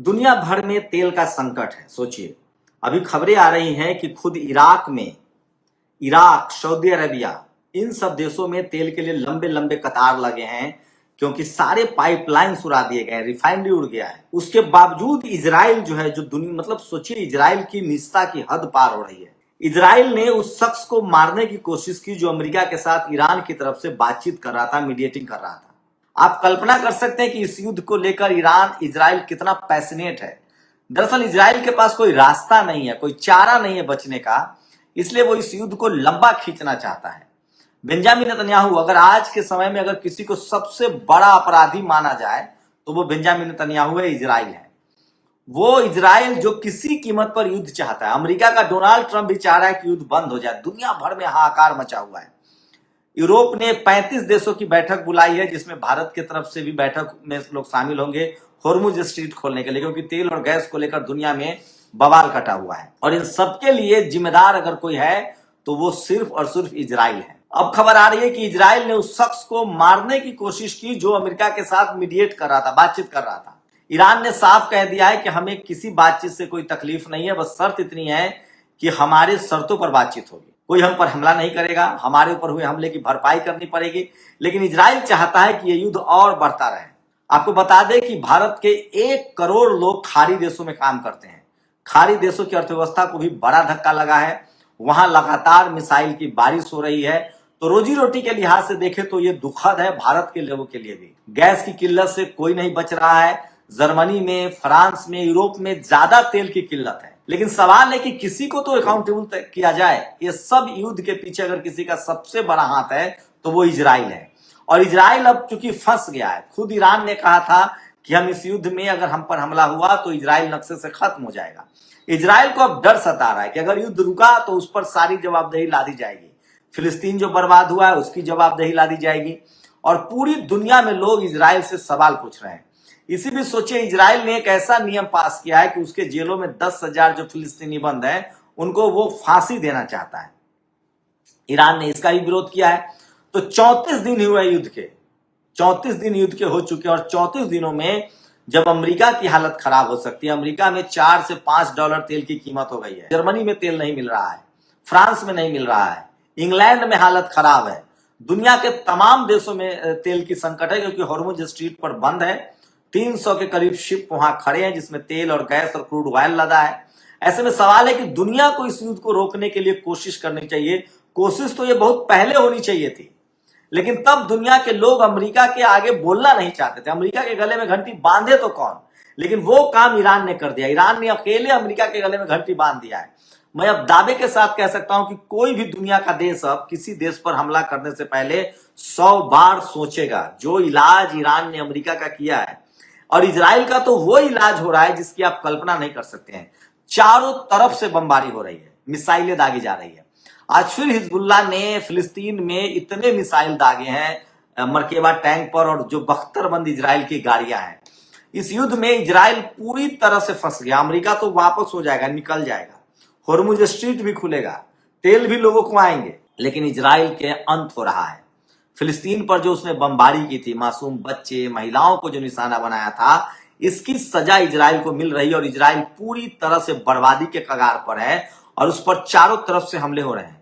दुनिया भर में तेल का संकट है। सोचिए, अभी खबरें आ रही हैं कि खुद इराक, सऊदी अरेबिया, इन सब देशों में तेल के लिए लंबे लंबे कतार लगे हैं, क्योंकि सारे पाइपलाइन उड़ा दिए गए हैं, रिफाइनरी उड़ गया है। उसके बावजूद इजराइल जो है, जो दुनिया मतलब सोचिए, इजराइल की निष्ठा की हद पार हो रही है। इजराइल ने उस शख्स को मारने की कोशिश की जो अमेरिका के साथ ईरान की तरफ से बातचीत कर रहा था, मीडिएटिंग कर रहा था। आप कल्पना कर सकते हैं कि इस युद्ध को लेकर ईरान, इजराइल कितना पैशनेट है। दरअसल इजराइल के पास कोई रास्ता नहीं है, कोई चारा नहीं है बचने का, इसलिए वो इस युद्ध को लंबा खींचना चाहता है। बेंजामिन नेतन्याहू, अगर आज के समय में अगर किसी को सबसे बड़ा अपराधी माना जाए तो वो बेंजामिन नेतन्याहू है, इजराइल है। वो इजराइल जो किसी कीमत पर युद्ध चाहता है। अमेरिका का डोनाल्ड ट्रंप भी चाह रहा है कि युद्ध बंद हो जाए। दुनिया भर में हाहाकार मचा हुआ है। यूरोप ने 35 देशों की बैठक बुलाई है, जिसमें भारत की तरफ से भी बैठक में लोग शामिल होंगे होर्मुज स्ट्रीट खोलने के लिए, क्योंकि तेल और गैस को लेकर दुनिया में बवाल कटा हुआ है। और इन सबके लिए जिम्मेदार अगर कोई है तो वो सिर्फ और सिर्फ इजराइल है। अब खबर आ रही है कि इजराइल ने उस शख्स को मारने की कोशिश की जो अमेरिका के साथ मीडिएट कर रहा था, बातचीत कर रहा था। ईरान ने साफ कह दिया है कि हमें किसी बातचीत से कोई तकलीफ नहीं है, बस शर्त इतनी है कि हमारे शर्तों पर बातचीत होगी। कोई हम पर हमला नहीं करेगा, हमारे ऊपर हुए हमले की भरपाई करनी पड़ेगी। लेकिन इजराइल चाहता है कि यह युद्ध और बढ़ता रहे। आपको बता दें कि भारत के 1 करोड़ लोग खाड़ी देशों में काम करते हैं। खाड़ी देशों की अर्थव्यवस्था को भी बड़ा धक्का लगा है। वहां लगातार मिसाइल की बारिश हो रही है। तो रोजी रोटी के लिहाज से देखें तो ये दुखद है भारत के लोगों के लिए भी। गैस की किल्लत से कोई नहीं बच रहा है। जर्मनी में, फ्रांस में, यूरोप में ज्यादा तेल की किल्लत है। लेकिन सवाल है कि किसी को तो अकाउंटेबल किया जाए। ये सब युद्ध के पीछे अगर किसी का सबसे बड़ा हाथ है तो वो इजराइल है। और इजराइल अब चूंकि फंस गया है। खुद ईरान ने कहा था कि हम इस युद्ध में अगर हम पर हमला हुआ तो इजराइल नक्शे से खत्म हो जाएगा। इजराइल को अब डर सता रहा है कि अगर युद्ध रुका तो उस पर सारी जवाबदेही लादी जाएगी। फिलिस्तीन जो बर्बाद हुआ है उसकी जवाबदेही लादी जाएगी। और पूरी दुनिया में लोग इजराइल से सवाल पूछ रहे हैं। इसी भी सोचिए, इजराइल ने एक ऐसा नियम पास किया है कि उसके जेलों में 10,000 जो फिलिस्तीनी बंद हैं उनको वो फांसी देना चाहता है। ईरान ने इसका भी विरोध किया है। तो 34 दिन हुए युद्ध के, 34 दिन युद्ध के हो चुके हैं। और 34 दिनों में जब अमेरिका की हालत खराब हो सकती है, अमेरिका में $4 से $5 तेल की कीमत हो गई है। जर्मनी में तेल नहीं मिल रहा है, फ्रांस में नहीं मिल रहा है, इंग्लैंड में हालत खराब है। दुनिया के तमाम देशों में तेल की संकट है, क्योंकि होर्मुज स्ट्रीट पर बंद है। 300 के करीब शिप वहां खड़े हैं जिसमें तेल और गैस और क्रूड ऑयल लदा है। ऐसे में सवाल है कि दुनिया को इस युद्ध को रोकने के लिए कोशिश करनी चाहिए। कोशिश तो ये बहुत पहले होनी चाहिए थी, लेकिन तब दुनिया के लोग अमेरिका के आगे बोलना नहीं चाहते थे। अमेरिका के गले में घंटी बांधे तो कौन, लेकिन वो काम ईरान ने कर दिया। ईरान ने अकेले अमेरिका के गले में घंटी बांध दिया है। मैं अब दावे के साथ कह सकता हूं कि कोई भी दुनिया का देश अब किसी देश पर हमला करने से पहले 100 बार सोचेगा। जो इलाज ईरान ने अमेरिका का किया है, और इजराइल का तो वो इलाज हो रहा है जिसकी आप कल्पना नहीं कर सकते हैं। चारों तरफ से बमबारी हो रही है, मिसाइलें दागी जा रही है। आज फिर हिजबुल्लाह ने फिलिस्तीन में इतने मिसाइल दागे हैं मरकेबा टैंक पर, और जो बख्तरबंद इजराइल की गाड़ियां हैं। इस युद्ध में इजराइल पूरी तरह से फंस गया। अमेरिका तो वापस हो जाएगा, निकल जाएगा, होर्मुज स्ट्रीट भी खुलेगा, तेल भी लोगों को आएंगे, लेकिन इजराइल के अंत हो रहा है। फिलिस्तीन पर जो उसने बमबारी की थी, मासूम बच्चे, महिलाओं को जो निशाना बनाया था, इसकी सजा इजराइल को मिल रही है। और इजराइल पूरी तरह से बर्बादी के कगार पर है और उस पर चारों तरफ से हमले हो रहे हैं।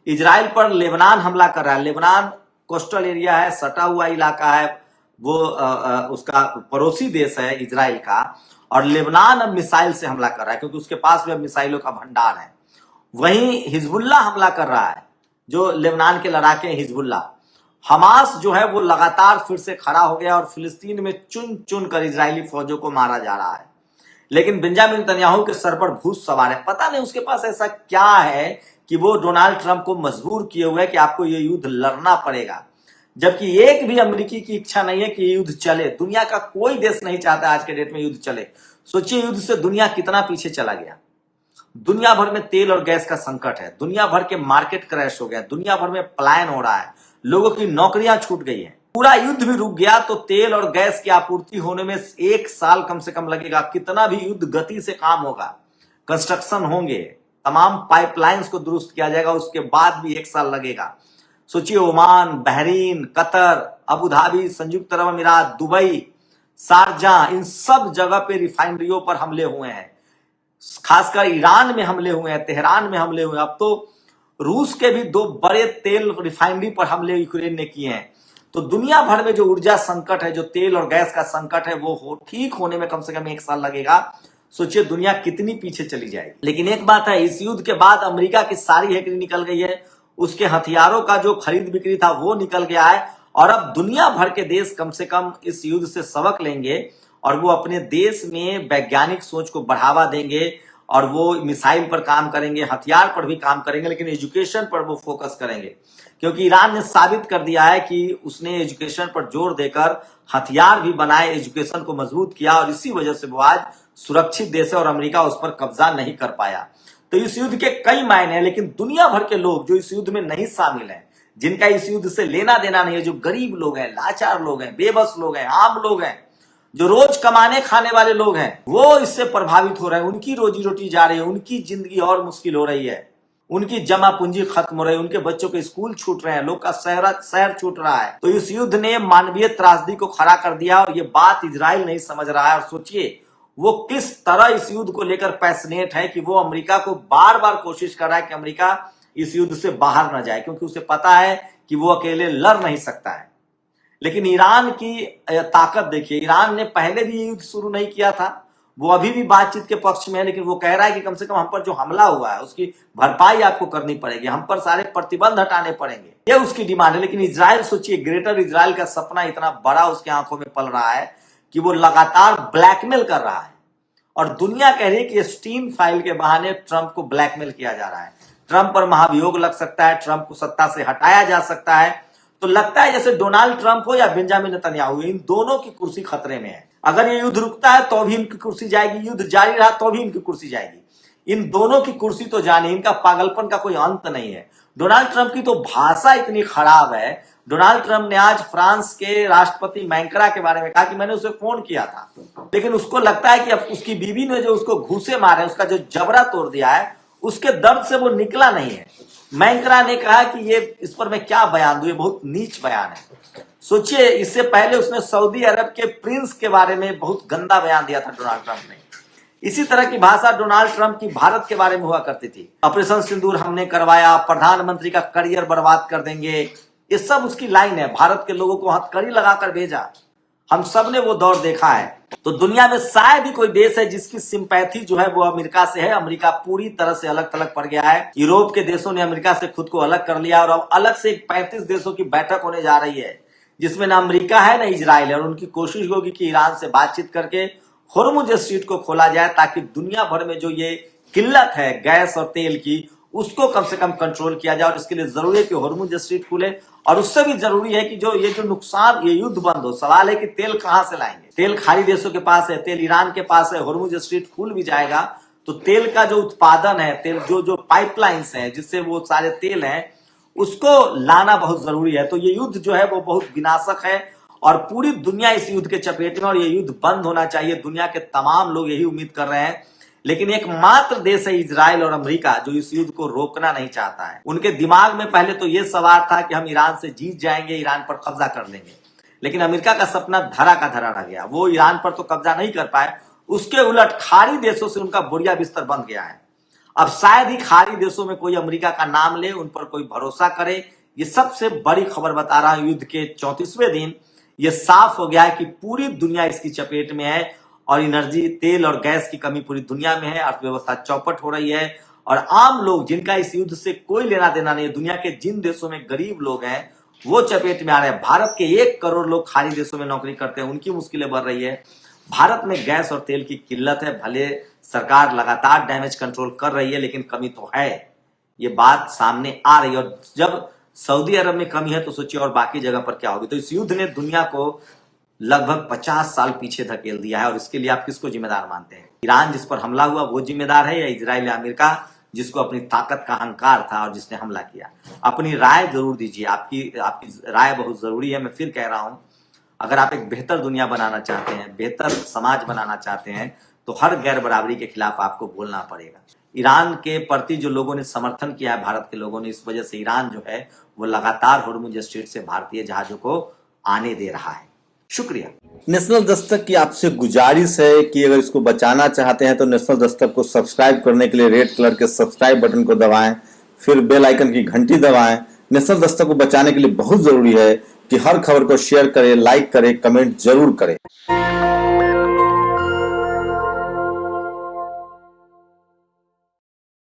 इजराइल पर लेबनान हमला कर रहा है। लेबनान कोस्टल एरिया है, सटा हुआ इलाका है, वो उसका पड़ोसी देश है इजराइल का। और लेबनान अब मिसाइल से हमला कर रहा है, क्योंकि उसके पास भी अब मिसाइलों का भंडार है। वहीं हिजबुल्लाह हमला कर रहा है, जो लेबनान के लड़ाके हिजबुल्लाह। हमास जो है वो लगातार फिर से खड़ा हो गया और फिलिस्तीन में चुन चुन कर इजरायली फौजों को मारा जा रहा है। लेकिन बेंजामिन नेतन्याहू के सर पर भूत सवार है। पता नहीं उसके पास ऐसा क्या है कि वो डोनाल्ड ट्रंप को मजबूर किए हुए है कि आपको ये युद्ध लड़ना पड़ेगा, जबकि एक भी अमेरिकी की इच्छा नहीं है कि ये युद्ध चले। दुनिया का कोई देश नहीं चाहता आज के डेट में युद्ध चले। सोचिए, युद्ध से दुनिया कितना पीछे चला गया। दुनिया भर में तेल और गैस का संकट है, दुनिया भर के मार्केट क्रैश हो गया, दुनिया भर में पलायन हो रहा है, लोगों की नौकरियां छूट गई हैं, पूरा युद्ध भी रुक गया। तो तेल और गैस की आपूर्ति होने में 1 साल कम से कम लगेगा। कितना भी युद्ध गति से काम होगा, कंस्ट्रक्शन होंगे, तमाम पाइपलाइंस को दुरुस्त किया जाएगा, उसके बाद भी 1 साल लगेगा। सोचिए, Oman, Bahrain, Qatar, Abu Dhabi, संयुक्त अरब अमीरात, दुबई, शारजाह, इन सब जगह पे रिफाइनरियों पर हमले हुए हैं। खासकर ईरान में हमले हुए हैं, तेहरान में हमले हुए हैं। अब तो रूस के भी 2 बड़े तेल रिफाइनरी पर हमले यूक्रेन ने किए हैं। तो दुनिया भर में जो ऊर्जा संकट है, जो तेल और गैस का संकट है, वो ठीक होने में कम से कम 1 साल लगेगा। सोचिए दुनिया कितनी पीछे चली जाएगी। लेकिन एक बात है, इस युद्ध के बाद अमेरिका की सारी हैकरी निकल गई है, उसके हथियारों का जो खरीद बिक्री था वो निकल गया है। और अब दुनिया भर के देश कम से कम इस युद्ध से सबक लेंगे और वो अपने देश में वैज्ञानिक सोच को बढ़ावा देंगे और वो मिसाइल पर काम करेंगे, हथियार पर भी काम करेंगे, लेकिन एजुकेशन पर वो फोकस करेंगे। क्योंकि ईरान ने साबित कर दिया है कि उसने एजुकेशन पर जोर देकर हथियार भी बनाए, एजुकेशन को मजबूत किया और इसी वजह से वो आज सुरक्षित देश है और अमेरिका उस पर कब्जा नहीं कर पाया। तो इस युद्ध के कई मायने हैं, लेकिन दुनिया भर के लोग जो इस युद्ध में नहीं शामिल हैं, जिनका इस युद्ध से लेना देना नहीं है, जो गरीब लोग हैं, लाचार लोग हैं, बेबस लोग हैं, आम लोग हैं, जो रोज कमाने खाने वाले लोग हैं, वो इससे प्रभावित हो रहे हैं। उनकी रोजी रोटी जा रही है, उनकी जिंदगी और मुश्किल हो रही है, उनकी जमा पूंजी खत्म हो रही है, उनके बच्चों के स्कूल छूट रहे हैं, लोग का शहर छूट रहा है। तो इस युद्ध ने मानवीय त्रासदी को खड़ा कर दिया और ये बात इजराइल नहीं समझ रहा है। और सोचिए वो किस तरह इस युद्ध को लेकर पैशनेट है कि वो अमेरिका को बार बार कोशिश कर रहा है कि अमेरिका इस युद्ध से बाहर न जाए, क्योंकि उसे पता है कि वो अकेले लड़ नहीं सकता है। लेकिन ईरान की ताकत देखिए, ईरान ने पहले भी युद्ध शुरू नहीं किया था, वो अभी भी बातचीत के पक्ष में है, लेकिन वो कह रहा है कि कम से कम हम पर जो हमला हुआ है उसकी भरपाई आपको करनी पड़ेगी, हम पर सारे प्रतिबंध हटाने पड़ेंगे, ये उसकी डिमांड है। लेकिन इजराइल, सोचिए ग्रेटर इजराइल का सपना इतना बड़ा उसके आंखों में पल रहा है कि वो लगातार ब्लैकमेल कर रहा है और दुनिया कह रही है कि स्टीन फाइल के बहाने ट्रंप को ब्लैकमेल किया जा रहा है, ट्रंप पर महाभियोग लग सकता है, ट्रंप को सत्ता से हटाया जा सकता है। तो लगता है जैसे डोनाल्ड ट्रंप हो या बेंजामिन नेतन्याहू, इन दोनों की कुर्सी खतरे में है। अगर ये युद्ध रुकता है तो भी इनकी कुर्सी जाएगी, युद्ध जारी रहा तो भी इनकी कुर्सी जाएगी। इन दोनों की कुर्सी तो जाने, इनका पागलपन का कोई अंत नहीं है। डोनाल्ड ट्रंप की तो भाषा इतनी खराब है। डोनाल्ड ट्रंप ने आज फ्रांस के राष्ट्रपति मैक्रां के बारे में कहा कि मैंने उसे फोन किया था, लेकिन उसको लगता है कि अब उसकी बीवी ने जो उसको घूसे मारे, उसका जो जबड़ा तोड़ दिया है, उसके दर्द से वो निकला नहीं है। मैक्रां ने कहा कि ये इस पर मैं क्या बयान दूं, ये बहुत नीच बयान है। सोचिए इससे पहले उसने सऊदी अरब के प्रिंस के बारे में बहुत गंदा बयान दिया था डोनाल्ड ट्रंप ने। इसी तरह की भाषा डोनाल्ड ट्रंप की भारत के बारे में हुआ करती थी। ऑपरेशन सिंदूर हमने करवाया, प्रधानमंत्री का करियर बर्बाद कर देंगे, ये सब उसकी लाइन है। भारत के लोगों को हथकड़ी लगाकर भेजा, हम सब ने वो दौर देखा है। तो दुनिया में शायद ही कोई देश है जिसकी सिंपैथी जो है वो अमेरिका से है। अमेरिका पूरी तरह से अलग थलग पड़ गया है। यूरोप के देशों ने अमेरिका से खुद को अलग कर लिया और अब अलग से 35 देशों की बैठक होने जा रही है, जिसमें ना अमेरिका है ना इजराइल है। और उनकी कोशिश होगी कि ईरान से बातचीत करके होर्मुज स्ट्रीट को खोला जाए, ताकि दुनिया भर में जो ये किल्लत है गैस और तेल की, उसको कम से कम कंट्रोल किया जाए। और इसके लिए जरूरी है कि होर्मुज स्ट्रीट खुले, और उससे भी जरूरी है कि जो नुकसान, ये युद्ध बंद हो। सवाल है कि तेल कहां से लाएंगे? तेल खाड़ी देशों के पास है, तेल ईरान के पास है। होर्मुज स्ट्रीट खुल भी जाएगा तो तेल का जो उत्पादन है, तेल जो पाइपलाइंस है जिससे वो सारे तेल हैं, उसको लाना बहुत जरूरी है। तो ये युद्ध जो है वो बहुत विनाशक है और पूरी दुनिया इस युद्ध के चपेट में, और ये युद्ध बंद होना चाहिए। दुनिया के तमाम लोग यही उम्मीद कर रहे हैं। लेकिन एकमात्र देश है इजराइल और अमेरिका जो इस युद्ध को रोकना नहीं चाहता है। उनके दिमाग में पहले तो यह सवार था कि हम ईरान से जीत जाएंगे, ईरान पर कब्जा कर लेंगे। लेकिन अमेरिका का सपना धरा का धरा रह गया। वो ईरान पर तो कब्जा नहीं कर पाए, उसके उलट खाड़ी देशों से उनका बोरिया बिस्तर बन गया है। अब शायद ही खाड़ी देशों में कोई अमेरिका का नाम ले, उन पर कोई भरोसा करे। ये सबसे बड़ी खबर बता रहा हूं। युद्ध के 34वें दिन ये साफ हो गया है कि पूरी दुनिया इसकी चपेट में है और एनर्जी, तेल और गैस की कमी पूरी दुनिया में है। अर्थव्यवस्था चौपट हो रही है और आम लोग जिनका इस युद्ध से कोई लेना देना नहीं है, दुनिया के जिन देशों में गरीब लोग हैं वो चपेट में आ रहे हैं। भारत के 1 करोड़ लोग खाड़ी देशों में नौकरी करते हैं, उनकी मुश्किलें बढ़ रही है। भारत में गैस और तेल की किल्लत है। भले सरकार लगातार डैमेज कंट्रोल कर रही है, लेकिन कमी तो है, ये बात सामने आ रही है। और जब सऊदी अरब में कमी है तो सोचिए और बाकी जगह पर क्या होगी। तो इस युद्ध ने दुनिया को लगभग 50 साल पीछे धकेल दिया है। और इसके लिए आप किसको जिम्मेदार मानते हैं? ईरान जिस पर हमला हुआ वो जिम्मेदार है, या इजराइल या अमेरिका जिसको अपनी ताकत का अहंकार था और जिसने हमला किया? अपनी राय जरूर दीजिए। आपकी राय बहुत जरूरी है। मैं फिर कह रहा हूं, अगर आप एक बेहतर दुनिया बनाना चाहते हैं, बेहतर समाज बनाना चाहते हैं, तो हर गैर बराबरी के खिलाफ आपको बोलना पड़ेगा। ईरान के प्रति जो लोगों ने समर्थन किया है, भारत के लोगों ने, इस वजह से ईरान जो है वो लगातार होर्मुज स्ट्रीट से भारतीय जहाजों को आने दे रहा है। शुक्रिया। नेशनल दस्तक की आपसे गुजारिश है कि अगर इसको बचाना चाहते हैं तो नेशनल दस्तक को सब्सक्राइब करने के लिए रेड कलर के सब्सक्राइब बटन को दबाएं, फिर बेल आइकन की घंटी दबाएं। नेशनल दस्तक को बचाने के लिए बहुत जरूरी है कि हर खबर को शेयर करें, लाइक करें, कमेंट जरूर करें।